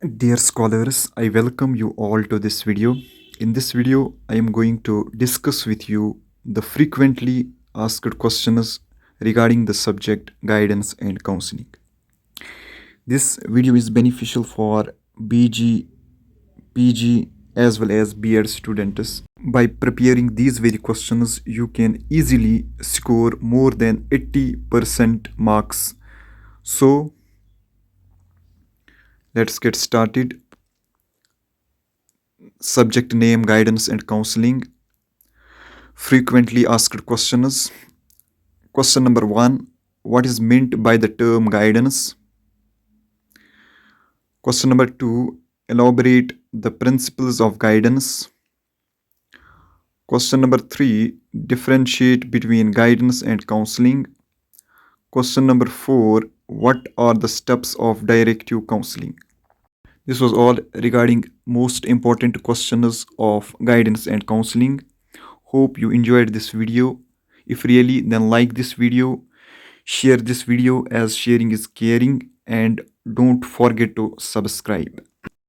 Dear scholars, I welcome you all to this video. In this video, I am going to discuss with you the frequently asked questions regarding the subject guidance and counseling. This video is beneficial for BG, PG as well as B.Ed students. By preparing these very questions, you can easily score more than 80% marks. So, let's get started. Subject name guidance and counseling. Frequently asked questions. Question number 1. What is meant by the term guidance? Question number 2. Elaborate the principles of guidance. Question number 3. Differentiate between guidance and counseling. Question number 4. What are the steps of directive counseling? This was all regarding most important questions of guidance and counseling. Hope you enjoyed this video. If really, then like this video, share this video as sharing is caring, and don't forget to subscribe.